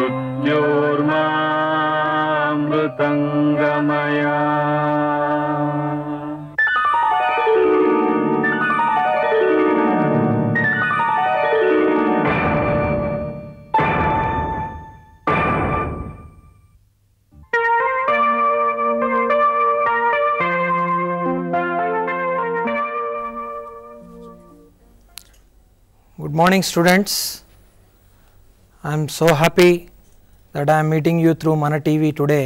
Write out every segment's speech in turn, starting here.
मृत्योर्मामृतङ्गमया। Good morning, students. I am so happy that I am meeting you through Mana TV today.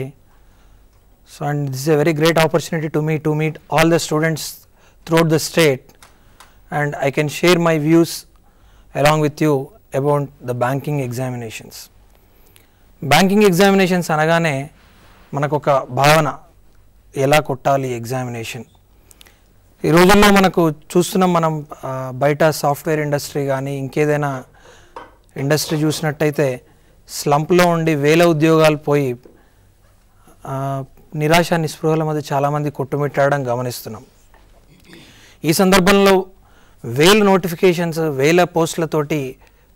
So, and this is a very great opportunity to me to meet all the students throughout the state, and I can share my views along with you about the banking examinations. Banking examinations అనగానే మనకు ఒక భావన, ఎలా కొట్టాలి examination. ఈ రోజుల్లో మనకు చూస్తున్నాం, మనం బయట సాఫ్ట్వేర్ ఇండస్ట్రీ కానీ ఇంకేదైనా ఇండస్ట్రీ చూసినట్టయితే స్లంప్లో ఉండి వేల ఉద్యోగాలు పోయి నిరాశ నిస్పృహల మధ్య చాలామంది కొట్టుమిట్టాడడం గమనిస్తున్నాం. ఈ సందర్భంలో వేల నోటిఫికేషన్స్, వేల పోస్టులతోటి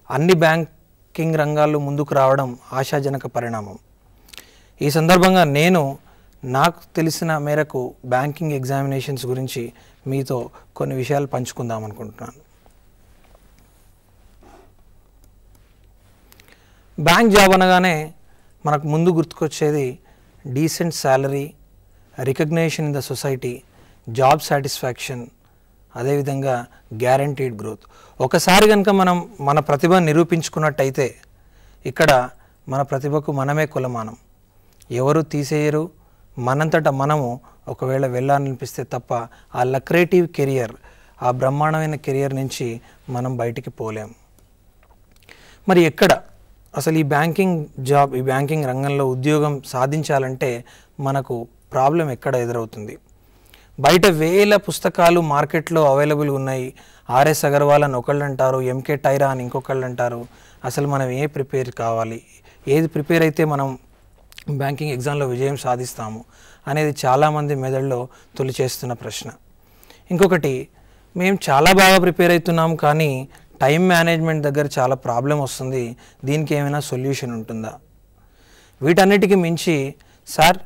అన్ని బ్యాంకింగ్ రంగాలు ముందుకు రావడం ఆశాజనక పరిణామం. ఈ సందర్భంగా నేను నాకు తెలిసిన మేరకు బ్యాంకింగ్ ఎగ్జామినేషన్స్ గురించి మీతో కొన్ని విషయాలు పంచుకుందాం అనుకుంటున్నాను. బ్యాంక్ జాబ్ అనగానే మనకు ముందు గుర్తుకొచ్చేది decent salary, recognition in the society, job satisfaction, అదేవిధంగా గ్యారంటీడ్ గ్రోత్. ఒకసారి కనుక మనం మన ప్రతిభ నిరూపించుకున్నట్టయితే ఇక్కడ మన ప్రతిభకు మనమే కులమానం, ఎవరు తీసేయరు. మనంతటా మనము ఒకవేళ వెళ్ళాలనిపిస్తే తప్ప ఆ లక్రేటివ్ కెరియర్, ఆ బ్రహ్మాండమైన కెరియర్ నుంచి మనం బయటికి పోలేం. మరి ఎక్కడ అసలు ఈ బ్యాంకింగ్ జాబ్, ఈ బ్యాంకింగ్ రంగంలో ఉద్యోగం సాధించాలంటే మనకు ప్రాబ్లం ఎక్కడ ఎదురవుతుంది? బయట వేల పుస్తకాలు మార్కెట్లో అవైలబుల్ ఉన్నాయి. ఆర్ఎస్ అగర్వాల్ అని ఒకళ్ళు అంటారు, ఎంకే టైరా అని ఇంకొకళ్ళు అంటారు. అసలు మనం ప్రిపేర్ కావాలి, ఏది ప్రిపేర్ అయితే మనం బ్యాంకింగ్ ఎగ్జామ్లో విజయం సాధిస్తాము అనేది చాలామంది మెదడులో తొలిచేస్తున్న ప్రశ్న. ఇంకొకటి, మేము చాలా బాగా ప్రిపేర్ అవుతున్నాం కానీ టైం మేనేజ్మెంట్ దగ్గర చాలా ప్రాబ్లం వస్తుంది, దీనికి ఏమైనా సొల్యూషన్ ఉంటుందా? వీటన్నిటికీ మించి సార్,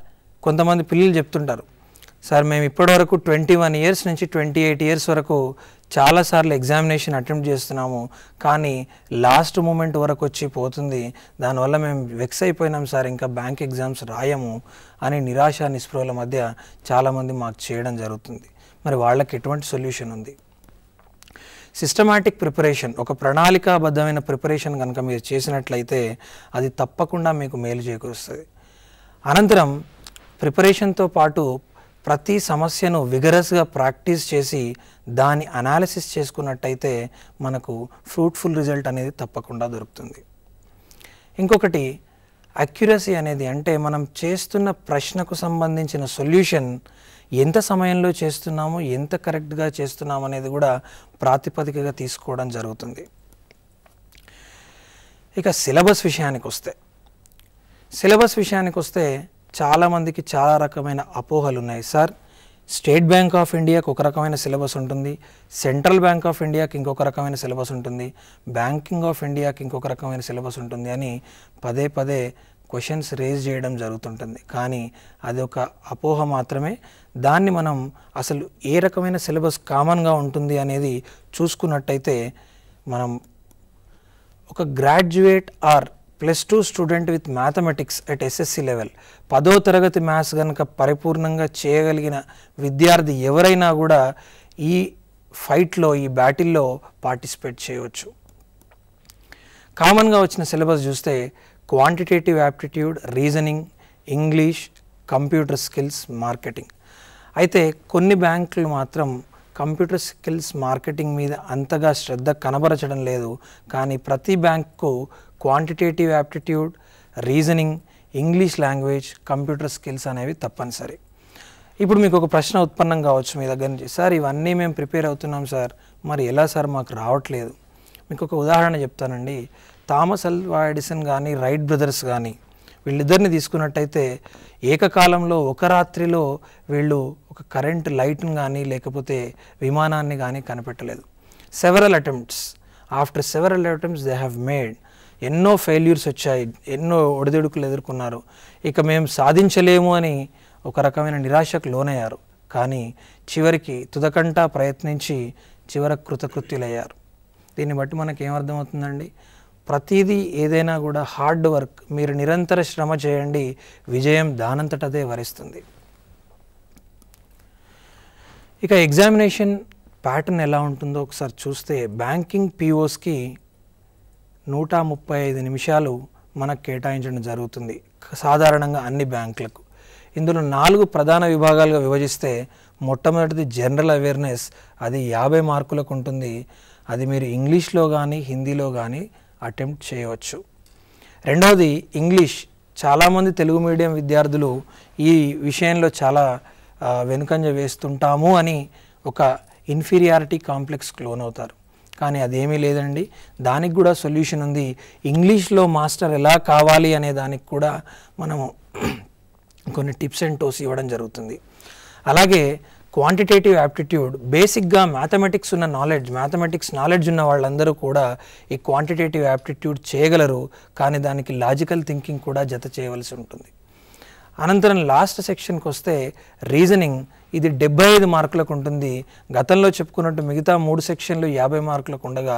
కొంతమంది పిల్లలు చెప్తుంటారు, సార్ మేము ఇప్పటివరకు 21 years నుంచి 28 years వరకు చాలాసార్లు ఎగ్జామినేషన్ అటెంప్ట్ చేస్తున్నాము, కానీ లాస్ట్ మూమెంట్ వరకు వచ్చి పోతుంది, దానివల్ల మేము వెక్స్ అయిపోయినాం సార్, ఇంకా బ్యాంక్ ఎగ్జామ్స్ రాయము అని నిరాశ నిస్పృహల మధ్య చాలామంది మాకు చేయడం జరుగుతుంది. మరి వాళ్ళకి ఎటువంటి సొల్యూషన్ ఉంది? సిస్టమాటిక్ ప్రిపరేషన్, ఒక ప్రణాళికాబద్ధమైన ప్రిపరేషన్ కనుక మీరు చేసినట్లయితే అది తప్పకుండా మీకు మేలు చేకూరుస్తుంది. అనంతరం ప్రిపరేషన్తో పాటు ప్రతి సమస్యను విగరస్గా ప్రాక్టీస్ చేసి దాని అనాలిసిస్ చేసుకున్నట్టయితే మనకు ఫ్రూట్ఫుల్ రిజల్ట్ అనేది తప్పకుండా దొరుకుతుంది. ఇంకొకటి అక్యురసీ అనేది, అంటే మనం చేస్తున్న ప్రశ్నకు సంబంధించిన సొల్యూషన్ ఎంత సమయంలో చేస్తున్నాము, ఎంత కరెక్ట్గా చేస్తున్నాము అనేది కూడా ప్రాతిపదికగా తీసుకోవడం జరుగుతుంది. ఇక సిలబస్ విషయానికి వస్తే చాలామందికి చాలా రకమైన అపోహలు ఉన్నాయి. సార్, స్టేట్ బ్యాంక్ ఆఫ్ ఇండియాకి ఒక రకమైన సిలబస్ ఉంటుంది, సెంట్రల్ బ్యాంక్ ఆఫ్ ఇండియాకి ఇంకొక రకమైన సిలబస్ ఉంటుంది, బ్యాంకింగ్ ఆఫ్ ఇండియాకి ఇంకొక రకమైన సిలబస్ ఉంటుంది అని పదే పదే క్వశ్చన్స్ రేజ్ చేయడం జరుగుతుంటుంది. కానీ అది ఒక అపోహ మాత్రమే. దాన్ని మనం అసలు ఏ రకమైన సిలబస్ కామన్గా ఉంటుంది అనేది చూసుకున్నట్టయితే, మనం ఒక graduate or +2 student with mathematics at SSC level, 10వ తరగతి మ్యాథ్స్ కనుక పరిపూర్ణంగా చేయగలిగిన విద్యార్థి ఎవరైనా కూడా ఈ ఫైట్లో, ఈ బ్యాటిల్లో పార్టిసిపేట్ చేయవచ్చు. కామన్గా వచ్చిన సిలబస్ చూస్తే quantitative aptitude, reasoning, English, computer skills, marketing. అయితే కొన్ని బ్యాంకులు మాత్రం కంప్యూటర్ స్కిల్స్, మార్కెటింగ్ మీద అంతగా శ్రద్ధ కనబరచడం లేదు. కానీ ప్రతి bank quantitative aptitude, reasoning, English language, computer skills అనేవి తప్పనిసరి. ఇప్పుడు మీకు ఒక ప్రశ్న ఉత్పన్నం కావచ్చు మీ దగ్గర నుంచి, సార్ ఇవన్నీ మేము ప్రిపేర్ అవుతున్నాం సార్, మరి ఎలా సార్ మాకు రావట్లేదు? మీకు ఒక ఉదాహరణ చెప్తానండి. థామస్ అల్వా ఎడిసన్ కానీ, రైట్ బ్రదర్స్ కానీ, వీళ్ళిద్దరిని తీసుకున్నట్టయితే ఏకకాలంలో ఒక రాత్రిలో వీళ్ళు ఒక కరెంట్ లైట్ని కానీ లేకపోతే విమానాన్ని కానీ కనిపెట్టలేదు. After several attempts they have made ఎన్నో ఫెయిల్యూర్స్ వచ్చాయి, ఎన్నో ఒడిదుడుకులు ఎదుర్కొన్నారు. ఇక మేము సాధించలేము అని ఒక రకమైన నిరాశకు లోనయ్యారు. కానీ చివరికి తుదకంటా ప్రయత్నించి చివరకు కృతకృత్యులయ్యారు. దీన్ని బట్టి మనకి ఏమర్థమవుతుందండి? ప్రతిదీ ఏదైనా కూడా హార్డ్ వర్క్, మీరు నిరంతర శ్రమ చేయండి, విజయం దానంతటదే వరిస్తుంది. ఇక ఎగ్జామినేషన్ ప్యాటర్న్ ఎలా ఉంటుందో ఒకసారి చూస్తే, బ్యాంకింగ్ పిఓస్కి 135 నిమిషాలు మనకు కేటాయించడం జరుగుతుంది సాధారణంగా అన్ని బ్యాంకులకు. ఇందులో 4 ప్రధాన విభాగాలుగా విభజిస్తే, మొట్టమొదటిది జనరల్ అవేర్నెస్, అది 50 మార్కులకు ఉంటుంది. అది మీరు ఇంగ్లీష్లో కానీ హిందీలో కానీ అటెంప్ట్ చేయవచ్చు. రెండవది ఇంగ్లీష్. చాలామంది తెలుగు మీడియం విద్యార్థులు ఈ విషయంలో చాలా వెనుకంజ వేస్తుంటాము అని ఒక ఇన్ఫీరియారిటీ కాంప్లెక్స్కి లోనవుతారు. కానీ అదేమీ లేదండి, దానికి కూడా సొల్యూషన్ ఉంది. ఇంగ్లీష్లో మాస్టర్ ఎలా కావాలి అనే దానికి కూడా మనము కొన్ని టిప్స్ అండ్ టోస్ ఇవ్వడం జరుగుతుంది. అలాగే క్వాంటిటేటివ్ యాప్టిట్యూడ్, బేసిక్గా మ్యాథమెటిక్స్ నాలెడ్జ్ ఉన్న వాళ్ళందరూ కూడా ఈ క్వాంటిటేటివ్ యాప్టిట్యూడ్ చేయగలరు. కానీ దానికి లాజికల్ థింకింగ్ కూడా జత చేయవలసి ఉంటుంది. అనంతరం లాస్ట్ సెక్షన్కి వస్తే రీజనింగ్, ఇది 75 మార్కులకు ఉంటుంది. గతంలో చెప్పుకున్నట్టు మిగతా 3 సెక్షన్లు 50 మార్కులకు ఉండగా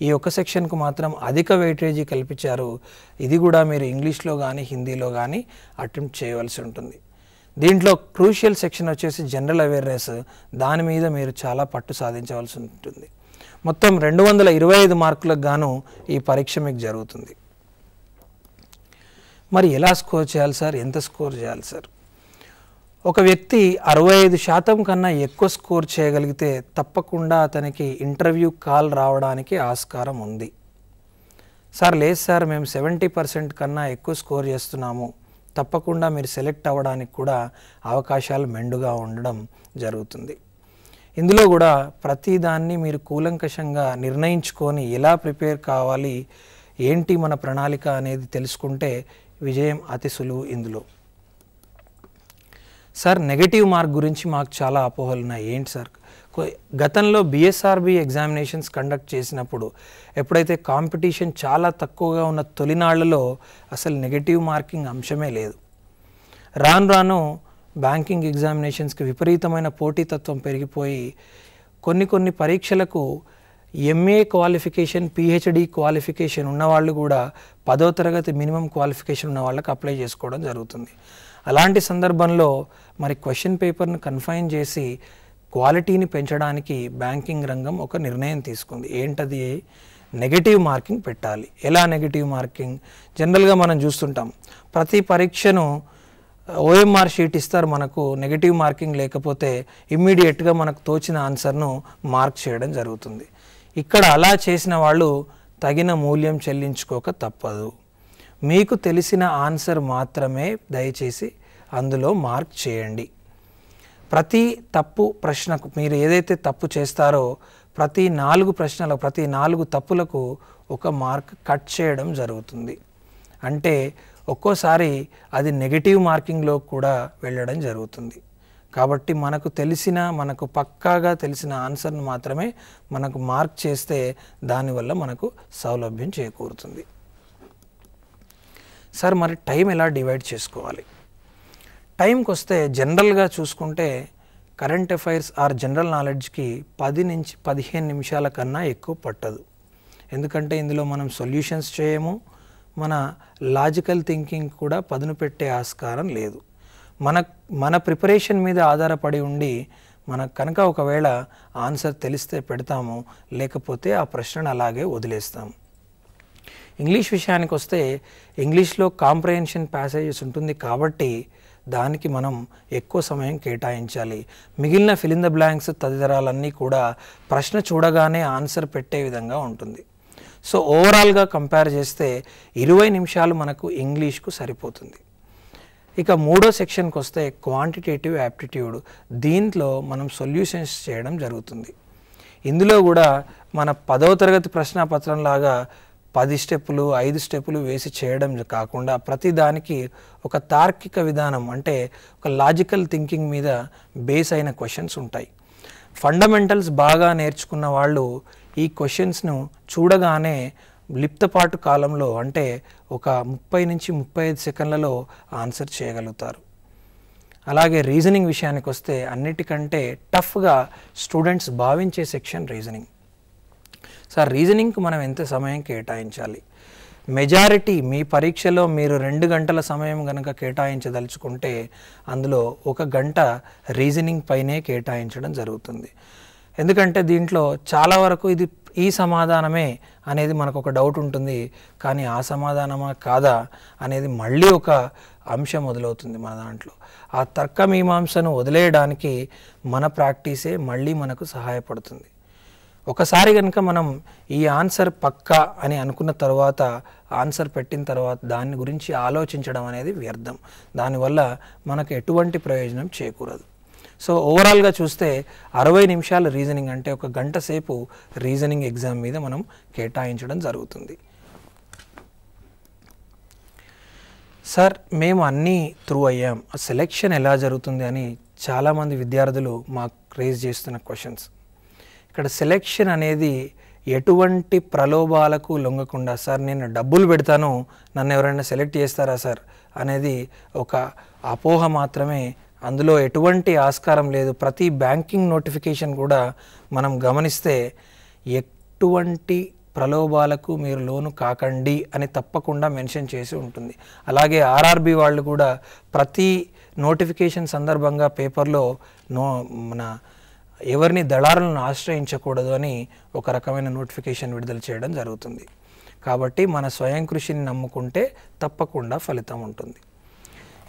ఈ ఒక్క సెక్షన్కు మాత్రం అధిక వెయిటేజీ కల్పించారు. ఇది కూడా మీరు ఇంగ్లీష్లో కానీ హిందీలో కానీ అటెంప్ట్ చేయవలసి ఉంటుంది. దీంట్లో క్రూషియల్ సెక్షన్ వచ్చేసి జనరల్ అవేర్నెస్, దాని మీద మీరు చాలా పట్టు సాధించవలసి ఉంటుంది. మొత్తం 225 మార్కులకు గాను ఈ పరీక్ష మీకు జరుగుతుంది. మరి ఎలా స్కోర్ చేయాలి సార్? ఎంత స్కోర్ చేయాలి సార్? ఒక వ్యక్తి 65% కన్నా ఎక్కువ స్కోర్ చేయగలిగితే తప్పకుండా అతనికి ఇంటర్వ్యూ కాల్ రావడానికి ఆస్కారం ఉంది. సార్ లేదు సార్, మేము 70% కన్నా ఎక్కువ స్కోర్ చేస్తున్నాము, తప్పకుండా మీరు సెలెక్ట్ అవ్వడానికి కూడా అవకాశాలు మెండుగా ఉండడం జరుగుతుంది. ఇందులో కూడా ప్రతిదాన్ని మీరు కూలంకషంగా నిర్ణయించుకొని ఎలా ప్రిపేర్ కావాలి, ఏంటి మన ప్రణాళిక అనేది తెలుసుకుంటే విజయం అతి సులువు. ఇందులో సార్ నెగటివ్ మార్క్ గురించి మాకు చాలా అపోహలు ఉన్నాయి. ఏంటి సార్? గతంలో బిఎస్ఆర్బి ఎగ్జామినేషన్స్ కండక్ట్ చేసినప్పుడు ఎప్పుడైతే కాంపిటీషన్ చాలా తక్కువగా ఉన్న తొలినాళ్లలో అసలు నెగటివ్ మార్కింగ్ అంశమే లేదు. రాను రాను బ్యాంకింగ్ ఎగ్జామినేషన్స్కి విపరీతమైన పోటీతత్వం పెరిగిపోయి కొన్ని పరీక్షలకు ఎంఏ క్వాలిఫికేషన్, పిహెచ్డి క్వాలిఫికేషన్ ఉన్నవాళ్ళు కూడా 10వ తరగతి మినిమం క్వాలిఫికేషన్ ఉన్న వాళ్ళకి అప్లై చేసుకోవడం జరుగుతుంది. అలాంటి సందర్భంలో మరి క్వశ్చన్ పేపర్ను కన్ఫైన్ చేసి క్వాలిటీని పెంచడానికి బ్యాంకింగ్ రంగం ఒక నిర్ణయం తీసుకుంది. ఏంటది? నెగటివ్ మార్కింగ్ పెట్టాలి. ఎలా నెగటివ్ మార్కింగ్? జనరల్గా మనం చూస్తుంటాం, ప్రతి పరీక్షను ఓఎంఆర్ షీట్ ఇస్తారు మనకు, నెగటివ్ మార్కింగ్ లేకపోతే ఇమ్మీడియట్గా మనకు తోచిన ఆన్సర్ను మార్క్ చేయడం జరుగుతుంది. ఇక్కడ అలా చేసిన వాళ్ళు తగిన మూల్యం చెల్లించుకోక తప్పదు. మీకు తెలిసిన ఆన్సర్ మాత్రమే దయచేసి అందులో మార్క్ చేయండి. ప్రతి తప్పు ప్రశ్నకు మీరు ఏదైతే తప్పు చేస్తారో ప్రతి 4 ప్రశ్నలకు, ప్రతి 4 తప్పులకు ఒక మార్క్ కట్ చేయడం జరుగుతుంది. అంటే ఒక్కోసారి అది నెగటివ్ మార్కింగ్లో కూడా వెళ్ళడం జరుగుతుంది. కాబట్టి మనకు పక్కాగా తెలిసిన ఆన్సర్ను మాత్రమే మనకు మార్క్ చేస్తే దానివల్ల మనకు సౌలభ్యం చేకూరుతుంది. సార్ మరి టైం ఎలా డివైడ్ చేసుకోవాలి? టైంకి వస్తే జనరల్గా చూసుకుంటే కరెంట్ అఫైర్స్ ఆర్ జనరల్ నాలెడ్జ్కి 10 నుంచి 15 నిమిషాల కన్నా ఎక్కువ పట్టదు. ఎందుకంటే ఇందులో మనం సొల్యూషన్స్ చేయము, మన లాజికల్ థింకింగ్ కూడా పదును పెట్టే ఆస్కారం లేదు. మన ప్రిపరేషన్ మీద ఆధారపడి ఉండి మనకు కనుక ఒకవేళ ఆన్సర్ తెలిస్తే పెడతాము, లేకపోతే ఆ ప్రశ్నను అలాగే వదిలేస్తాము. ఇంగ్లీష్ విషయానికి వస్తే ఇంగ్లీష్లో కాంప్రహెన్షన్ ప్యాసేజెస్ ఉంటుంది కాబట్టి దానికి మనం ఎక్కువ సమయం కేటాయించాలి. మిగిలిన ఫిల్ ఇన్ ద బ్లాంక్స్ తదితరాలన్నీ కూడా ప్రశ్న చూడగానే ఆన్సర్ పెట్టే విధంగా ఉంటుంది. సో ఓవరాల్గా కంపేర్ చేస్తే 20 నిమిషాలు మనకు ఇంగ్లీష్కు సరిపోతుంది. ఇక 3వ సెక్షన్కి వస్తే క్వాంటిటేటివ్ యాప్టిట్యూడ్, దీంట్లో మనం సొల్యూషన్స్ చేయడం జరుగుతుంది. ఇందులో కూడా మన 10వ తరగతి ప్రశ్నాపత్రం లాగా 10 స్టెప్పులు 5 స్టెప్పులు వేసి చేయడం కాకుండా ప్రతి దానికి ఒక తార్కిక విధానం, అంటే ఒక లాజికల్ థింకింగ్ మీద బేస్ అయిన క్వశ్చన్స్ ఉంటాయి. ఫండమెంటల్స్ బాగా నేర్చుకున్న వాళ్ళు ఈ క్వశ్చన్స్ను చూడగానే లిప్తపాటు కాలంలో అంటే ఒక 30 నుంచి 35 సెకండ్లలో ఆన్సర్ చేయగలుగుతారు. అలాగే రీజనింగ్ విషయానికి వస్తే అన్నిటికంటే టఫ్గా స్టూడెంట్స్ భావించే సెక్షన్ రీజనింగ్. సార్ రీజనింగ్కి మనం ఎంత సమయం కేటాయించాలి? మెజారిటీ మీ పరీక్షలో మీరు 2 గంటల సమయం కనుక కేటాయించదలుచుకుంటే అందులో 1 గంట రీజనింగ్ పైనే కేటాయించడం జరుగుతుంది. ఎందుకంటే దీంట్లో చాలా వరకు ఇది ఈ సమాధానమే అనేది మనకు ఒక డౌట్ ఉంటుంది, కానీ ఆ సమాధానమా కాదా అనేది మళ్ళీ ఒక అంశం మొదలవుతుంది మన దాంట్లో. ఆ తర్క మీమాంసను వదిలేయడానికి మన ప్రాక్టీసే మళ్ళీ మనకు సహాయపడుతుంది. ఒకసారి కనుక మనం ఈ ఆన్సర్ పక్కా అని అనుకున్న తర్వాత ఆన్సర్ పెట్టిన తర్వాత దాని గురించి ఆలోచించడం అనేది వ్యర్థం. దానివల్ల మనకు ఎటువంటి ప్రయోజనం చేకూరదు. సో ఓవరాల్గా చూస్తే 60 నిమిషాలు రీజనింగ్ అంటే 1 గంట సేపు రీజనింగ్ ఎగ్జామ్ మీద మనం కేటాయించడం జరుగుతుంది. సార్ మేము అన్నీ త్రూ అయ్యాం, సెలెక్షన్ ఎలా జరుగుతుంది అని చాలామంది విద్యార్థులు మాకు రేజ్ చేస్తున్న క్వశ్చన్స్. ఇక్కడ సెలెక్షన్ అనేది ఎటువంటి ప్రలోభాలకు లొంగకుండా, సార్ నేను డబ్బులు పెడతాను నన్ను ఎవరైనా సెలెక్ట్ చేస్తారా సార్ అనేది ఒక అపోహ మాత్రమే. అందులో ఎటువంటి ఆస్కారం లేదు. ప్రతి బ్యాంకింగ్ నోటిఫికేషన్ కూడా మనం గమనిస్తే ఎటువంటి ప్రలోభాలకు మీరు లోను కాకండి అని తప్పకుండా మెన్షన్ చేసి ఉంటుంది. అలాగే ఆర్ఆర్బి వాళ్ళు కూడా ప్రతి నోటిఫికేషన్ సందర్భంగా పేపర్లో మన ఎవరిని దళారులను ఆశ్రయించకూడదు అని ఒక రకమైన నోటిఫికేషన్ విడుదల చేయడం జరుగుతుంది. కాబట్టి మన స్వయం కృషిని నమ్ముకుంటే తప్పకుండా ఫలితం ఉంటుంది.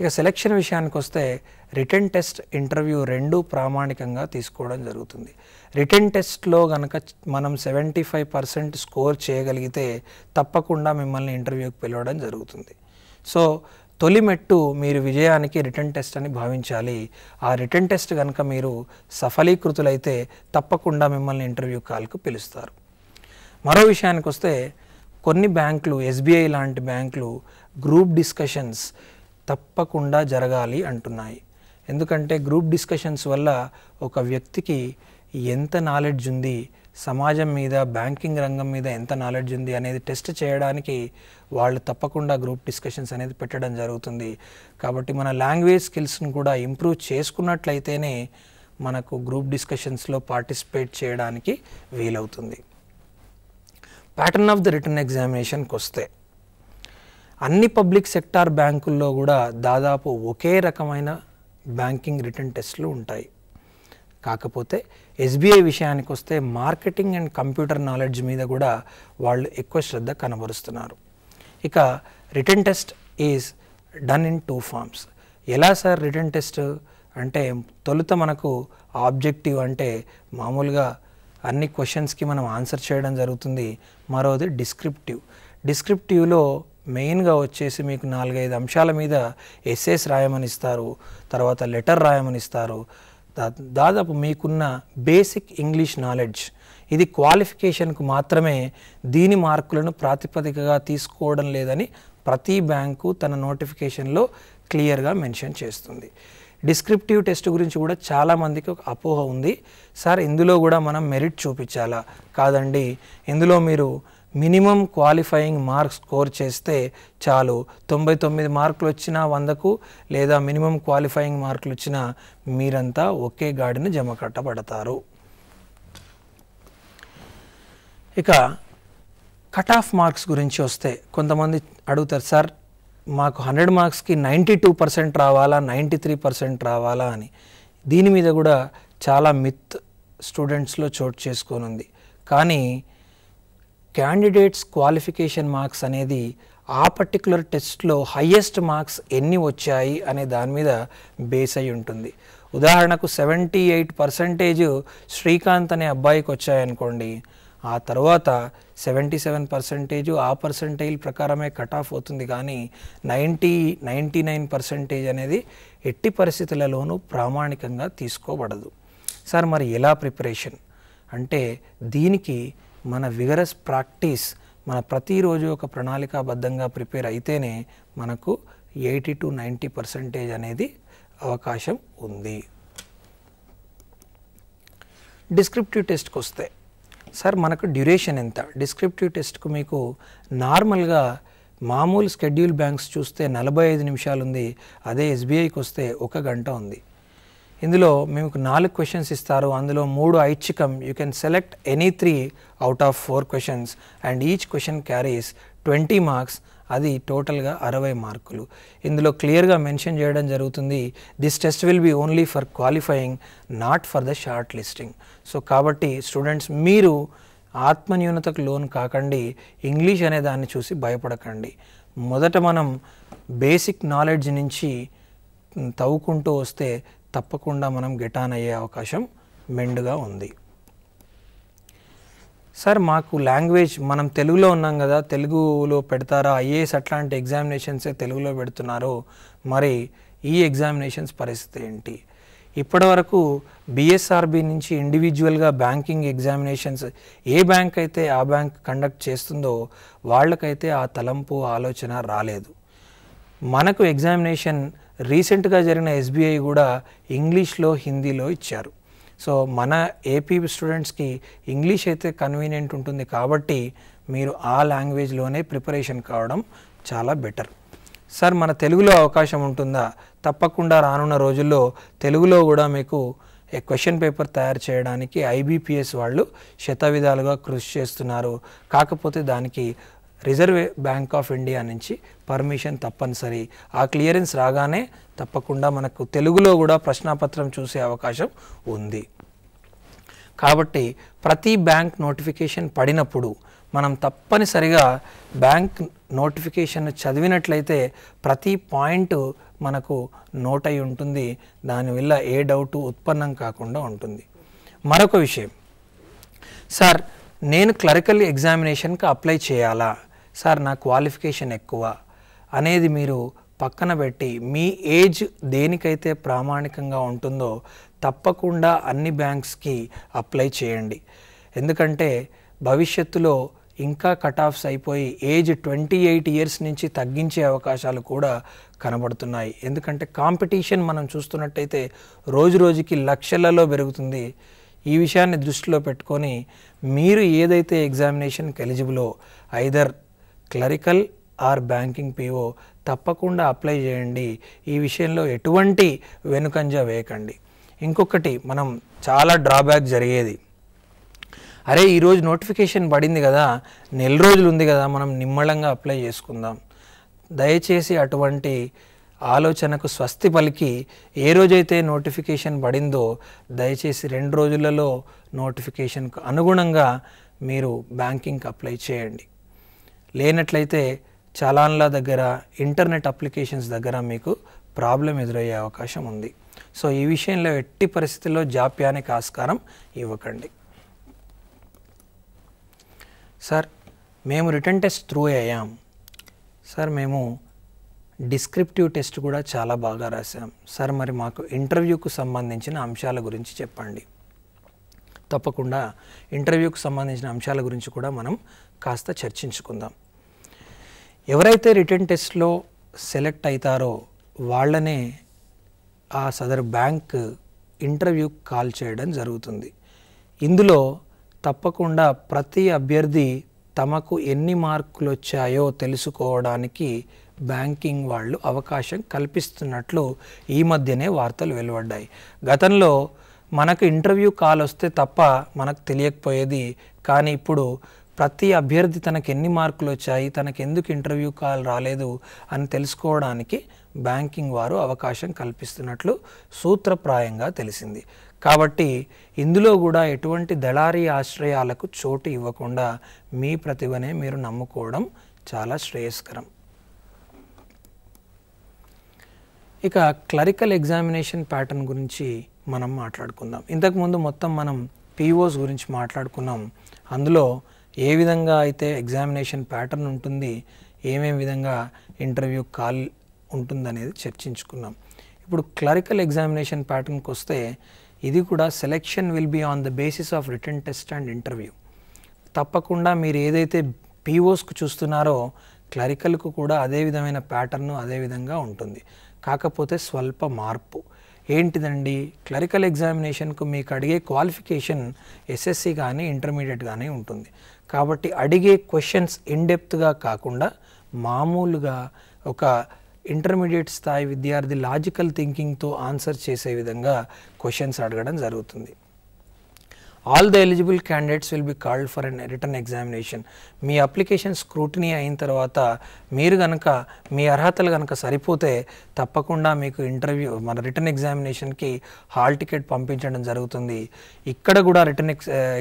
ఇక సెలెక్షన్ విషయానికి వస్తే రిటన్ టెస్ట్, ఇంటర్వ్యూ రెండూ ప్రామాణికంగా తీసుకోవడం జరుగుతుంది. రిటన్ టెస్ట్లో కనుక మనం 75% స్కోర్ చేయగలిగితే తప్పకుండా మిమ్మల్ని ఇంటర్వ్యూకి పిలవడం జరుగుతుంది. సో తొలి మెట్టు మీరు విజయానికి రిటన్ టెస్ట్ అని భావించాలి. ఆ రిటన్ టెస్ట్ కనుక మీరు సఫలీకృతులైతే తప్పకుండా మిమ్మల్ని ఇంటర్వ్యూ కాల్కు పిలుస్తారు. మరో విషయానికి వస్తే కొన్ని బ్యాంకులు, ఎస్బీఐ లాంటి బ్యాంకులు గ్రూప్ డిస్కషన్స్ తప్పకుండా జరగాలి అంటున్నాయి. ఎందుకంటే గ్రూప్ డిస్కషన్స్ వల్ల ఒక వ్యక్తికి ఎంత నాలెడ్జ్ ఉంది, సమాజం మీద, బ్యాంకింగ్ రంగం మీద ఎంత నాలెడ్జ్ ఉంది అనేది టెస్ట్ చేయడానికి వాళ్ళు తప్పకుండా గ్రూప్ డిస్కషన్స్ అనేది పెట్టడం జరుగుతుంది. కాబట్టి మన లాంగ్వేజ్ స్కిల్స్ను కూడా ఇంప్రూవ్ చేసుకున్నట్లయితేనే మనకు గ్రూప్ డిస్కషన్స్లో పార్టిసిపేట్ చేయడానికి వీలవుతుంది. ప్యాటర్న్ ఆఫ్ ద రిటన్ ఎగ్జామినేషన్కి వస్తే అన్ని పబ్లిక్ సెక్టార్ బ్యాంకుల్లో కూడా దాదాపు ఒకే రకమైన బ్యాంకింగ్ రిటన్ టెస్ట్లు ఉంటాయి. కాకపోతే ఎస్బీఐ విషయానికి వస్తే మార్కెటింగ్ అండ్ కంప్యూటర్ నాలెడ్జ్ మీద కూడా వాళ్ళు ఎక్కువ శ్రద్ధ కనబరుస్తున్నారు. ఇక written test is done in 2 forms. ఎలా సార్ రిటన్ టెస్ట్ అంటే తొలుత మనకు ఆబ్జెక్టివ్ అంటే మామూలుగా అన్ని క్వశ్చన్స్కి మనం ఆన్సర్ చేయడం జరుగుతుంది. మరోది డిస్క్రిప్టివ్. డిస్క్రిప్టివ్లో మెయిన్గా వచ్చేసి మీకు 4-5 అంశాల మీద ఎస్సేస్ రాయమని ఇస్తారు, తర్వాత లెటర్ రాయమని ఇస్తారు. దాదాపు మీకున్న బేసిక్ ఇంగ్లీష్ నాలెడ్జ్ ఇది క్వాలిఫికేషన్కు మాత్రమే, దీని మార్కులను ప్రాతిపదికగా తీసుకోవడం లేదని ప్రతి బ్యాంకు తన నోటిఫికేషన్లో క్లియర్గా మెన్షన్ చేస్తుంది. డిస్క్రిప్టివ్ టెస్ట్ గురించి కూడా చాలామందికి ఒక అపోహ ఉంది. సార్ ఇందులో కూడా మనం మెరిట్ చూపించాలా? కాదండి, ఇందులో మీరు మినిమం క్వాలిఫైయింగ్ మార్క్స్ స్కోర్ చేస్తే చాలు. 99 మార్కులు వచ్చినా 100కు, లేదా మినిమం క్వాలిఫైయింగ్ మార్కులు వచ్చినా మీరంతా ఒకే గాడిని జమ కట్టబడతారు. ఇక కట్ ఆఫ్ మార్క్స్ గురించి వస్తే కొంతమంది అడుగుతారు, సార్ మాకు 100 మార్క్స్కి 92% రావాలా, 93% రావాలా అని. దీని మీద కూడా చాలా మిత్ స్టూడెంట్స్లో చోటు చేసుకొని ఉంది. కానీ క్యాండిడేట్స్ క్వాలిఫికేషన్ మార్క్స్ అనేది ఆ పర్టికులర్ టెస్ట్లో హయ్యెస్ట్ మార్క్స్ ఎన్ని వచ్చాయి అనే దాని మీద బేస్ అయి ఉంటుంది. ఉదాహరణకు 78% శ్రీకాంత్ అనే అబ్బాయికి వచ్చాయనుకోండి, ఆ తర్వాత 77% ఆ పర్సంటైల్ ప్రకారమే కట్ ఆఫ్ అవుతుంది. కానీ 99% అనేది ఎట్టి పరిస్థితులలోనూ ప్రామాణికంగా తీసుకోబడదు. సార్ మరి ఎలా ప్రిపరేషన్ అంటే దీనికి మన విగరస్ ప్రాక్టీస్, మన ప్రతిరోజు ఒక ప్రణాళికాబద్ధంగా ప్రిపేర్ అయితేనే మనకు 80 to 90% అనేది అవకాశం ఉంది. డిస్క్రిప్టివ్ టెస్ట్కి వస్తే సార్ మనకు డ్యూరేషన్ ఎంత? డిస్క్రిప్టివ్ టెస్ట్కు మీకు నార్మల్గా మామూలు షెడ్యూల్ బ్యాంక్స్ చూస్తే 45 నిమిషాలు ఉంది, అదే ఎస్బీఐకి వస్తే 1 గంట ఉంది. ఇందులో మీకు 4 క్వశ్చన్స్ ఇస్తారు, అందులో 3 ఐచ్ఛికం. You can select any 3 out of 4 questions and each question carries 20 marks, అది టోటల్గా 60 మార్కులు. ఇందులో క్లియర్గా మెన్షన్ చేయడం జరుగుతుంది, this test will be only for qualifying, not for the shortlisting. So కాబట్టి స్టూడెంట్స్, మీరు ఆత్మన్యూనతకు లోన్ కాకండి, ఇంగ్లీష్ అనే దాన్ని చూసి భయపడకండి. మొదట మనం బేసిక్ నాలెడ్జ్ నుంచి తవ్వుకుంటూ వస్తే తప్పకుండా మనం గెట్ ఆన్ అయ్యే అవకాశం మెండుగా ఉంది. సార్ మాకు లాంగ్వేజ్, మనం తెలుగులో ఉన్నాం కదా, తెలుగులో పెడతారా? ఐఏఎస్ అట్లాంటి ఎగ్జామినేషన్సే తెలుగులో పెడుతున్నారు, మరి ఈ ఎగ్జామినేషన్స్ పరిస్థితి ఏంటి? ఇప్పటివరకు బిఎస్ఆర్బి నుంచి ఇండివిజువల్గా బ్యాంకింగ్ ఎగ్జామినేషన్స్ ఏ బ్యాంక్ అయితే ఆ బ్యాంక్ కండక్ట్ చేస్తుందో వాళ్ళకైతే ఆ తలంపు ఆలోచన రాలేదు. మనకు ఎగ్జామినేషన్ రీసెంట్గా జరిగిన ఎస్బీఐ కూడా ఇంగ్లీష్లో హిందీలో ఇచ్చారు. సో మన ఏపీ స్టూడెంట్స్కి ఇంగ్లీష్ అయితే కన్వీనియంట్ ఉంటుంది కాబట్టి మీరు ఆ లాంగ్వేజ్లోనే ప్రిపరేషన్ కావడం చాలా బెటర్. సార్ మన తెలుగులో అవకాశం ఉంటుందా? తప్పకుండా రానున్న రోజుల్లో తెలుగులో కూడా మీకు క్వశ్చన్ పేపర్ తయారు చేయడానికి ఐబీపీఎస్ వాళ్ళు శతవిధాలుగా కృషి చేస్తున్నారు. కాకపోతే దానికి రిజర్వ్ బ్యాంక్ ఆఫ్ ఇండియా నుంచి పర్మిషన్ తప్పనిసరి. ఆ క్లియరెన్స్ రాగానే తప్పకుండా మనకు తెలుగులో కూడా ప్రశ్నాపత్రం చూసే అవకాశం ఉంది. కాబట్టి ప్రతి బ్యాంక్ నోటిఫికేషన్ పడినప్పుడు మనం తప్పనిసరిగా బ్యాంక్ నోటిఫికేషన్ చదివినట్లయితే ప్రతి పాయింట్ మనకు నోట్ అయి ఉంటుంది, దానివల్ల ఏ డౌట్ ఉత్పన్నం కాకుండా ఉంటుంది. మరొక విషయం, సార్ నేను క్లరికల్ ఎగ్జామినేషన్కి అప్లై చేయాలా? సార్ నా క్వాలిఫికేషన్ ఎక్కువ అనేది మీరు పక్కన పెట్టి మీ ఏజ్ దేనికైతే ప్రామాణికంగా ఉంటుందో తప్పకుండా అన్ని బ్యాంక్స్కి అప్లై చేయండి. ఎందుకంటే భవిష్యత్తులో ఇంకా కట్ ఆఫ్స్ అయిపోయి ఏజ్ 28 ఇయర్స్ నుంచి తగ్గించే అవకాశాలు కూడా కనబడుతున్నాయి. ఎందుకంటే కాంపిటీషన్ మనం చూస్తున్నట్టయితే రోజు రోజుకి లక్షలలో పెరుగుతుంది. ఈ విషయాన్ని దృష్టిలో పెట్టుకొని మీరు ఏదైతే ఎగ్జామినేషన్కి ఎలిజిబులో either clerical or banking PO తప్పకుండా అప్లై చేయండి. ఈ విషయంలో ఎటువంటి వెనుకంజ వేయకండి. ఇంకొకటి, మనం చాలా డ్రాబ్యాక్ జరిగేది, అరే ఈరోజు నోటిఫికేషన్ పడింది కదా, నెల రోజులు ఉంది కదా, మనం నిమ్మళంగా అప్లై చేసుకుందాం. దయచేసి అటువంటి ఆలోచనకు స్వస్తి పలికి ఏ రోజైతే నోటిఫికేషన్ పడిందో దయచేసి 2 రోజులలో నోటిఫికేషన్కు అనుగుణంగా మీరు బ్యాంకింగ్కి అప్లై చేయండి. లేనట్లయితే చలాన్ల దగ్గర, ఇంటర్నెట్ అప్లికేషన్స్ దగ్గర మీకు ప్రాబ్లం ఎదురయ్యే అవకాశం ఉంది. సో ఈ విషయంలో ఎట్టి పరిస్థితుల్లో జాప్యానికి ఆస్కారం ఇవ్వకండి. సార్ మేము రిటర్న్ టెస్ట్ త్రూ అయ్యాం. సార్ మేము డిస్క్రిప్టివ్ టెస్ట్ కూడా చాలా బాగా రాసాం. సార్ మరి మాకు ఇంటర్వ్యూకు సంబంధించిన అంశాల గురించి చెప్పండి. తప్పకుండా ఇంటర్వ్యూకు సంబంధించిన అంశాల గురించి కూడా మనం కాస్త చర్చించుకుందాం. ఎవరైతే రిటర్న్ టెస్ట్లో సెలెక్ట్ అవుతారో వాళ్ళనే ఆ సదరు బ్యాంక్ ఇంటర్వ్యూ కాల్ చేయడం జరుగుతుంది. ఇందులో తప్పకుండా ప్రతి అభ్యర్థి తమకు ఎన్ని మార్కులు వచ్చాయో తెలుసుకోవడానికి బ్యాంకింగ్ వాళ్ళు అవకాశం కల్పిస్తున్నట్లు ఈ మధ్యనే వార్తలు వెలువడ్డాయి. గతంలో మనకు ఇంటర్వ్యూ కాల్ వస్తే తప్ప మనకు తెలియకపోయేది, కానీ ఇప్పుడు ప్రతి అభ్యర్థి తనకు ఎన్ని మార్కులు వచ్చాయి, తనకు ఎందుకు ఇంటర్వ్యూ కాల్ రాలేదు అని తెలుసుకోవడానికి బ్యాంకింగ్ వారు అవకాశం కల్పిస్తున్నట్లు సూత్రప్రాయంగా తెలిసింది. కాబట్టి ఇందులో కూడా ఎటువంటి దళారీ ఆశ్రయాలకు చోటు ఇవ్వకుండా మీ ప్రతిభనే మీరు నమ్ముకోవడం చాలా శ్రేయస్కరం. ఇక క్లరికల్ ఎగ్జామినేషన్ ప్యాటర్న్ గురించి మనం మాట్లాడుకుందాం. ఇంతకుముందు మొత్తం మనం పీఓస్ గురించి మాట్లాడుకున్నాం. అందులో ఏ విధంగా అయితే ఎగ్జామినేషన్ ప్యాటర్న్ ఉంటుంది, ఏమేం విధంగా ఇంటర్వ్యూ కాల్ ఉంటుందనేది చర్చించుకున్నాం. ఇప్పుడు క్లరికల్ ఎగ్జామినేషన్ ప్యాటర్న్కి వస్తే ఇది కూడా selection will be on the basis of written test and interview. తప్పకుండా మీరు ఏదైతే పీఓస్కు చూస్తున్నారో క్లరికల్కు కూడా అదే విధమైన ప్యాటర్ను అదే విధంగా ఉంటుంది. కాకపోతే స్వల్ప మార్పు ఏంటిదండి, క్లరికల్ ఎగ్జామినేషన్కు మీకు అడిగే క్వాలిఫికేషన్ ఎస్ఎస్సి కానీ ఇంటర్మీడియట్ కానీ ఉంటుంది. కాబట్టి అడిగే క్వశ్చన్స్ ఇన్డెప్త్గా కాకుండా మామూలుగా ఒక ఇంటర్మీడియట్ స్థాయి విద్యార్థి లాజికల్ థింకింగ్తో ఆన్సర్ చేసే విధంగా క్వశ్చన్స్ అడగడం జరుగుతుంది. All the eligible candidates will be called for an written examination. Me application scrutiny అయిన తర్వాత మీరు కనుక మీ అర్హతలు కనుక సరిపోతే తప్పకుండా మీకు మన రిటర్న్ ఎగ్జామినేషన్కి హాల్ టికెట్ పంపించడం జరుగుతుంది. ఇక్కడ కూడా written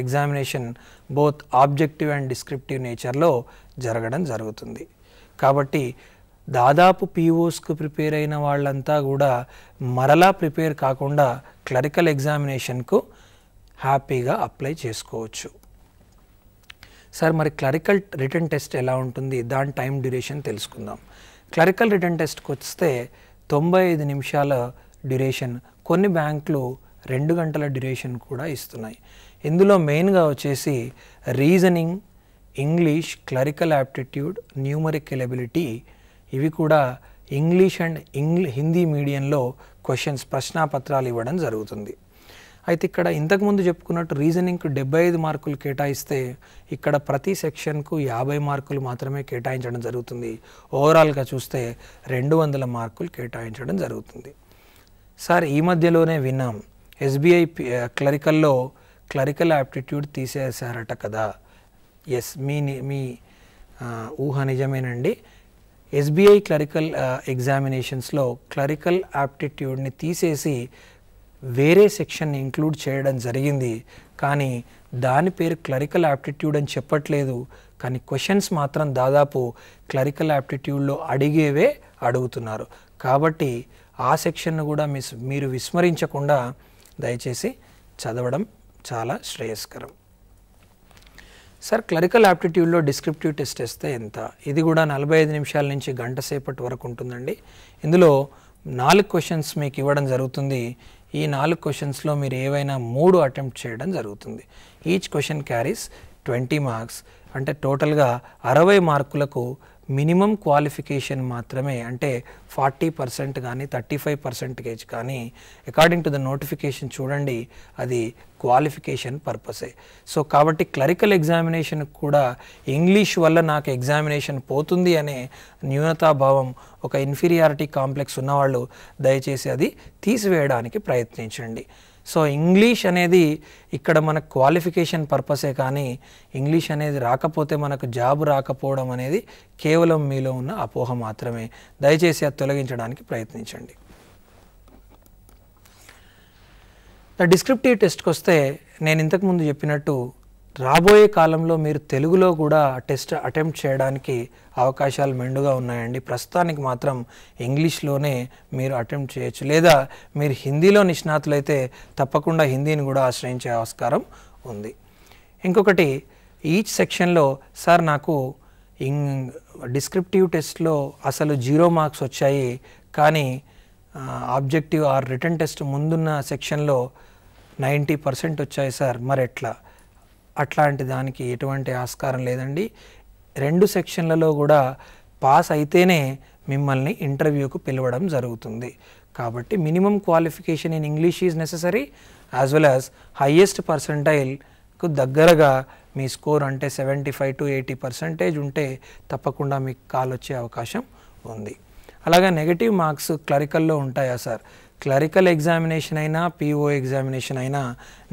examination both objective and descriptive నేచర్లో జరగడం జరుగుతుంది. కాబట్టి దాదాపు పీఓస్కు ప్రిపేర్ అయిన వాళ్ళంతా కూడా మరలా ప్రిపేర్ కాకుండా క్లరికల్ ఎగ్జామినేషన్కు హ్యాపీగా అప్లై చేసుకోవచ్చు. సార్ మరి క్లరికల్ రిటర్న్ టెస్ట్ ఎలా ఉంటుంది, దాని టైం డ్యూరేషన్ తెలుసుకుందాం. క్లరికల్ రిటర్న్ టెస్ట్కి వస్తే 95 నిమిషాల డ్యూరేషన్, కొన్ని బ్యాంకులు 2 గంటల డ్యూరేషన్ కూడా ఇస్తున్నాయి. ఇందులో మెయిన్గా వచ్చేసి reasoning, English, clerical aptitude, numerical ability, ఇవి కూడా ఇంగ్లీష్ అండ్ హిందీ మీడియంలో క్వశ్చన్స్ ప్రశ్నాపత్రాలు ఇవ్వడం జరుగుతుంది. అయితే ఇక్కడ ఇంతకుముందు చెప్పుకున్నట్టు రీజనింగ్కు 75 మార్కులు కేటాయిస్తే ఇక్కడ ప్రతి సెక్షన్కు 50 మార్కులు మాత్రమే కేటాయించడం జరుగుతుంది. ఓవరాల్గా చూస్తే 200 మార్కులు కేటాయించడం జరుగుతుంది. సార్ ఈ మధ్యలోనే విన్నాం ఎస్బీఐ క్లరికల్లో క్లరికల్ యాప్టిట్యూడ్ తీసేశారట కదా. ఎస్, మీ ఊహ నిజమేనండి. ఎస్బీఐ క్లరికల్ ఎగ్జామినేషన్స్లో క్లరికల్ యాప్టిట్యూడ్ని తీసేసి వేరే సెక్షన్ని ఇంక్లూడ్ చేయడం జరిగింది. కానీ దాని పేరు క్లరికల్ యాప్టిట్యూడ్ అని చెప్పట్లేదు. కానీ క్వశ్చన్స్ మాత్రం దాదాపు క్లరికల్ యాప్టిట్యూడ్లో అడిగేవే అడుగుతున్నారు. కాబట్టి ఆ సెక్షన్ను కూడా మీరు విస్మరించకుండా దయచేసి చదవడం చాలా శ్రేయస్కరం. సార్ క్లరికల్ యాప్టిట్యూడ్లో డిస్క్రిప్టివ్ టెస్ట్ వేస్తే ఎంత? ఇది కూడా 45 నిమిషాల నుంచి గంట సేపటి వరకు ఉంటుందండి. ఇందులో 4 క్వశ్చన్స్ మీకు ఇవ్వడం జరుగుతుంది. ఈ 4 క్వశ్చన్స్లో మీరు ఏవైనా 3 అటెంప్ట్ చేయడం జరుగుతుంది. Each question carries 20 marks. అంటే టోటల్గా 60 మార్కులకు మినిమం క్వాలిఫికేషన్ మాత్రమే, అంటే 40% కానీ 35% కానీ అకార్డింగ్ టు ద నోటిఫికేషన్ చూడండి, అది క్వాలిఫికేషన్ పర్పసే. సో కాబట్టి క్లరికల్ ఎగ్జామినేషన్ కూడా ఇంగ్లీష్ వల్ల నాకు ఎగ్జామినేషన్ పోతుంది అనే న్యూనతాభావం, ఒక ఇన్ఫీరియారిటీ కాంప్లెక్స్ ఉన్నవాళ్ళు దయచేసి అది తీసివేయడానికి ప్రయత్నించండి. సో ఇంగ్లీష్ అనేది ఇక్కడ మనకు క్వాలిఫికేషన్ పర్పసే, కానీ ఇంగ్లీష్ అనేది రాకపోతే మనకు జాబ్ రాకపోవడం అనేది కేవలం మీలో ఉన్న అపోహ మాత్రమే. దయచేసి అది తొలగించడానికి ప్రయత్నించండి. డిస్క్రిప్టివ్ టెస్ట్కి వస్తే నేను ఇంతకుముందు చెప్పినట్టు రాబోయే కాలంలో మీరు తెలుగులో కూడా టెస్ట్ అటెంప్ట్ చేయడానికి అవకాశాలు మెండుగా ఉన్నాయండి. ప్రస్తుతానికి మాత్రం ఇంగ్లీష్లోనే మీరు అటెంప్ట్ చేయొచ్చు, లేదా మీరు హిందీలో నిష్ణాతులైతే తప్పకుండా హిందీని కూడా ఆశ్రయించే ఆస్కారం ఉంది. ఇంకొకటి, ఈచ్ సెక్షన్లో సార్ నాకు డిస్క్రిప్టివ్ టెస్ట్లో అసలు 0 మార్క్స్ వచ్చాయి, కానీ ఆబ్జెక్టివ్ ఆర్ రిటర్న్ టెస్ట్ ముందున్న సెక్షన్లో 90% వచ్చాయి సార్, మరి ఎట్లా? అట్లాంటి దానికి ఎటువంటి ఆస్కారం లేదండి. 2 సెక్షన్లలో కూడా పాస్ అయితేనే మిమ్మల్ని ఇంటర్వ్యూకు పిలవడం జరుగుతుంది. కాబట్టి minimum qualification in English is necessary, as well as highest పర్సంటైల్కు దగ్గరగా మీ స్కోర్ అంటే 75 to 80% ఉంటే తప్పకుండా మీకు కాల్ వచ్చే అవకాశం ఉంది. అలాగే నెగటివ్ మార్క్స్ క్లరికల్లో ఉంటాయా సార్? క్లరికల్ ఎగ్జామినేషన్ అయినా పీఓ ఎగ్జామినేషన్ అయినా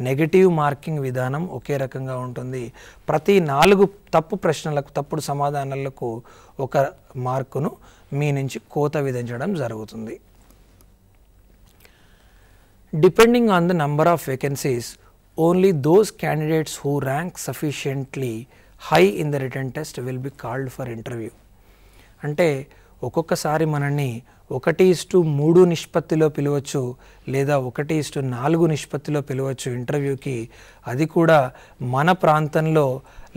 నెగటివ్ మార్కింగ్ విధానం ఒకే రకంగా ఉంటుంది. ప్రతి 4 తప్పు ప్రశ్నలకు, తప్పుడు సమాధానాలకు 1 మార్కును మీ నుంచి కోత విధించడం జరుగుతుంది. Depending on the number of vacancies, only those candidates who rank sufficiently high in the return test will be called for interview. అంటే ఒక్కొక్కసారి మనల్ని 1:3 నిష్పత్తిలో పిలవచ్చు, లేదా 1:4 నిష్పత్తిలో పిలవచ్చు ఇంటర్వ్యూకి. అది కూడా మన ప్రాంతంలో,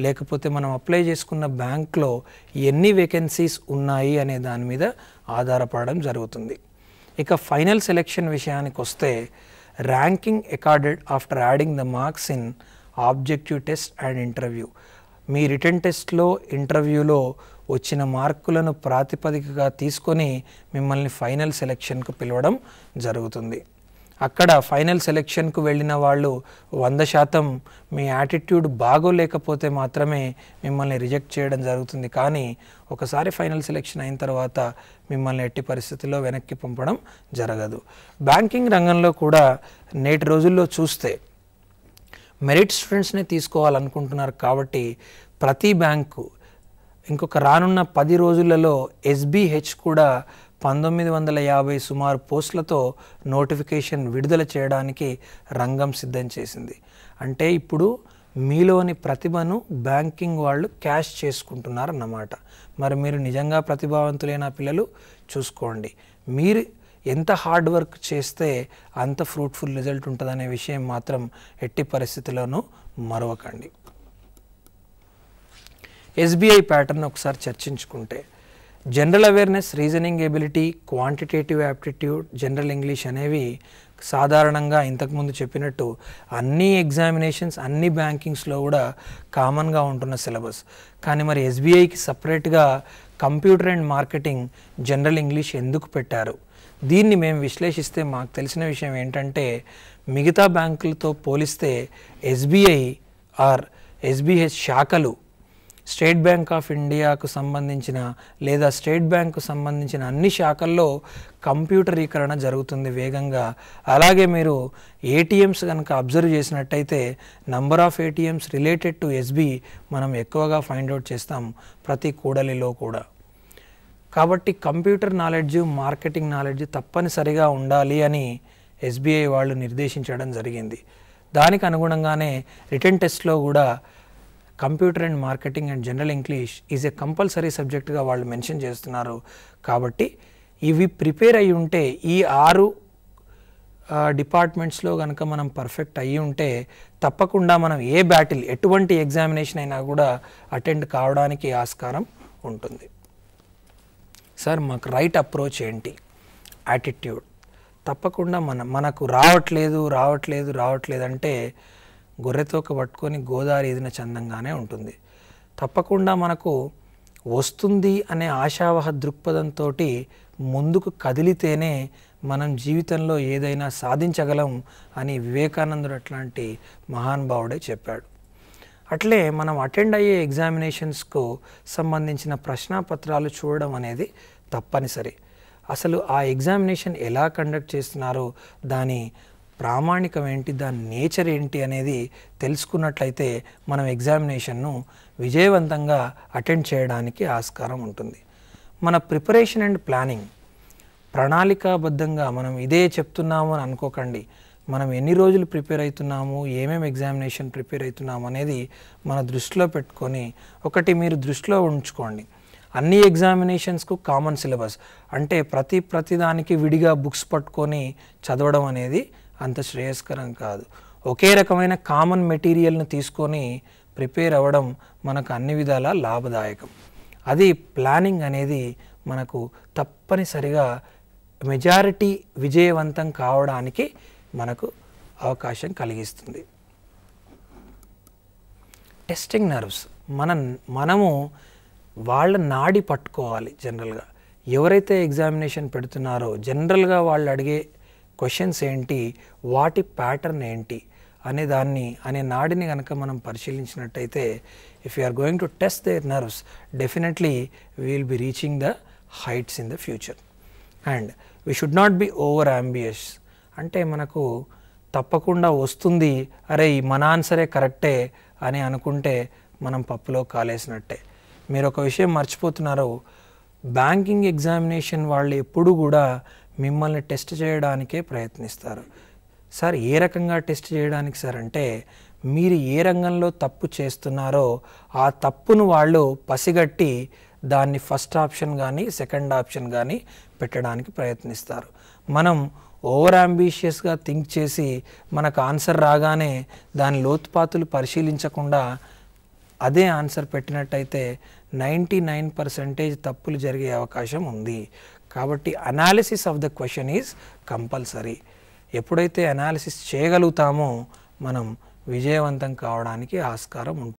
లేకపోతే మనం అప్లై చేసుకున్న బ్యాంక్లో ఎన్ని వేకెన్సీస్ ఉన్నాయి అనే దాని మీద ఆధారపడడం జరుగుతుంది. ఇక ఫైనల్ సెలెక్షన్ విషయానికి వస్తే, ranking accorded after adding the marks in objective test and interview. Me return టెస్ట్లో, ఇంటర్వ్యూలో వచ్చిన మార్కులను ప్రాతిపదికగా తీసుకొని మిమ్మల్ని ఫైనల్ సెలెక్షన్కు పిలవడం జరుగుతుంది. అక్కడ ఫైనల్ సెలెక్షన్కు వెళ్ళిన వాళ్ళు 100% మీ యాటిట్యూడ్ బాగోలేకపోతే మాత్రమే మిమ్మల్ని రిజెక్ట్ చేయడం జరుగుతుంది. కానీ ఒకసారి ఫైనల్ సెలెక్షన్ అయిన తర్వాత మిమ్మల్ని ఎట్టి పరిస్థితుల్లో వెనక్కి పంపడం జరగదు. బ్యాంకింగ్ రంగంలో కూడా నేటి రోజుల్లో చూస్తే మెరిట్ స్టూడెంట్స్ని తీసుకోవాలనుకుంటున్నారు. కాబట్టి ప్రతి బ్యాంకు ఇంకొక రానున్న 10 రోజులలో SBH కూడా 1950 సుమారు పోస్టులతో నోటిఫికేషన్ విడుదల చేయడానికి రంగం సిద్ధం చేసింది. అంటే ఇప్పుడు మీలోని ప్రతిభను బ్యాంకింగ్ వాళ్ళు క్యాష్ చేసుకుంటున్నారు అన్నమాట. మరి మీరు నిజంగా ప్రతిభావంతులైన పిల్లలు చూసుకోండి. మీరు ఎంత హార్డ్ వర్క్ చేస్తే అంత ఫ్రూట్ఫుల్ రిజల్ట్ ఉంటుందనే విషయం మాత్రం ఎట్టి పరిస్థితుల్లోనూ మరవకండి. SBI ప్యాటర్న్ ఒకసారి చర్చించుకుంటే general awareness, reasoning ability, quantitative aptitude, general English అనేవి సాధారణంగా ఇంతకుముందు చెప్పినట్టు అన్ని ఎగ్జామినేషన్స్ అన్ని బ్యాంకింగ్స్లో కూడా కామన్గా ఉంటున్న సిలబస్. కానీ మరి SBIకి సపరేట్గా computer and marketing, general English ఎందుకు పెట్టారు? దీన్ని మేము విశ్లేషిస్తే మాకు తెలిసిన విషయం ఏంటంటే మిగతా బ్యాంకులతో పోలిస్తే SBI ఆర్ SBH శాఖలు స్టేట్ బ్యాంక్ ఆఫ్ ఇండియాకు సంబంధించిన లేదా స్టేట్ బ్యాంకు సంబంధించిన అన్ని శాఖల్లో కంప్యూటరీకరణ జరుగుతుంది వేగంగా. అలాగే మీరు ATMs కనుక అబ్జర్వ్ చేసినట్టయితే number of ATMs related to SB మనం ఎక్కువగా ఫైండ్ అవుట్ చేస్తాం ప్రతి కూడలిలో కూడా. కాబట్టి కంప్యూటర్ నాలెడ్జ్, మార్కెటింగ్ నాలెడ్జ్ తప్పనిసరిగా ఉండాలి అని SBI వాళ్ళు నిర్దేశించడం జరిగింది. దానికి అనుగుణంగానే రిటన్ టెస్ట్లో కూడా computer and marketing and general English is a compulsory సబ్జెక్ట్గా వాళ్ళు మెన్షన్ చేస్తున్నారు. కాబట్టి ఇవి ప్రిపేర్ అయ్యి ఉంటే ఈ 6 డిపార్ట్మెంట్స్లో కనుక మనం పర్ఫెక్ట్ అయ్యి ఉంటే తప్పకుండా మనం ఏ బ్యాటిల్, ఎటువంటి ఎగ్జామినేషన్ అయినా కూడా అటెండ్ కావడానికి ఆస్కారం ఉంటుంది. సార్ మాకు రైట్ అప్రోచ్ ఏంటి? యాటిట్యూడ్. తప్పకుండా మనకు రావట్లేదు అంటే గొర్రెతోక పట్టుకొని గోదావరి ఈదిన చందంగానే ఉంటుంది. తప్పకుండా మనకు వస్తుంది అనే ఆశావహ దృక్పథంతో ముందుకు కదిలితేనే మనం జీవితంలో ఏదైనా సాధించగలం అని వివేకానందుడు అట్లాంటి మహానుభావుడే చెప్పాడు. అట్లే మనం అటెండ్ అయ్యే ఎగ్జామినేషన్స్కు సంబంధించిన ప్రశ్నాపత్రాలు చూడడం అనేది తప్పనిసరి. అసలు ఆ ఎగ్జామినేషన్ ఎలా కండక్ట్ చేస్తున్నారో, దాని ప్రామాణికం ఏంటి, దాని నేచర్ ఏంటి అనేది తెలుసుకున్నట్లయితే మనం ఎగ్జామినేషన్ను విజయవంతంగా అటెండ్ చేయడానికి ఆస్కారం ఉంటుంది. మన ప్రిపరేషన్ అండ్ ప్లానింగ్ ప్రణాళికాబద్ధంగా మనం ఇదే చెప్తున్నాము అని అనుకోకండి. మనం ఎన్ని రోజులు ప్రిపేర్ అవుతున్నాము, ఏమేమి ఎగ్జామినేషన్ ప్రిపేర్ అవుతున్నాము అనేది మన దృష్టిలో పెట్టుకొని ఒకటి మీరు దృష్టిలో ఉంచుకోండి. అన్ని ఎగ్జామినేషన్స్కు కామన్ సిలబస్ అంటే ప్రతి దానికి విడిగా బుక్స్ పట్టుకొని చదవడం అనేది అంత శ్రేయస్కరం కాదు. ఒకే రకమైన కామన్ మెటీరియల్ని తీసుకొని ప్రిపేర్ అవ్వడం మనకు అన్ని విధాలా లాభదాయకం. అది ప్లానింగ్ అనేది మనకు తప్పనిసరిగా మెజారిటీ విజయవంతం కావడానికి మనకు అవకాశం కలిగిస్తుంది. టెస్టింగ్ నర్వ్స్, మనము వాళ్ళ నాడి పట్టుకోవాలి. జనరల్గా ఎవరైతే ఎగ్జామినేషన్ పెడుతున్నారో జనరల్గా వాళ్ళు అడిగే క్వశ్చన్స్ ఏంటి, వాటి ప్యాటర్న్ ఏంటి అనే నాడిని కనుక మనం పరిశీలించినట్టయితే if you are going to test their nerves definitely we will be reaching the heights in the future. And we should not be over ambitious. అంటే మనకు తప్పకుండా వస్తుంది, అరే మన ఆన్సరే కరెక్టే అని అనుకుంటే మనం పప్పులో కాలేసినట్టే. మీరు ఒక విషయం మర్చిపోతున్నారు, బ్యాంకింగ్ ఎగ్జామినేషన్ వాళ్ళు ఎప్పుడు కూడా మిమ్మల్ని టెస్ట్ చేయడానికే ప్రయత్నిస్తారు. సార్ ఏ రకంగా టెస్ట్ చేయడానికి సార్ అంటే మీరు ఏ రంగంలో తప్పు చేస్తున్నారో ఆ తప్పును వాళ్ళు పసిగట్టి దాన్ని ఫస్ట్ ఆప్షన్ కానీ సెకండ్ ఆప్షన్ కానీ పెట్టడానికి ప్రయత్నిస్తారు. మనం ఓవర్ అంబిషియస్గా థింక్ చేసి మనకు ఆన్సర్ రాగానే దాని లోతుపాతులు పరిశీలించకుండా అదే ఆన్సర్ పెట్టినట్టయితే 99% తప్పులు జరిగే అవకాశం ఉంది. కాబట్టి analysis of the question is compulsory. ఎప్పుడైతే అనాలిసిస్ చేయగలుగుతామో మనం విజయవంతం కావడానికి ఆస్కారం ఉంటుంది.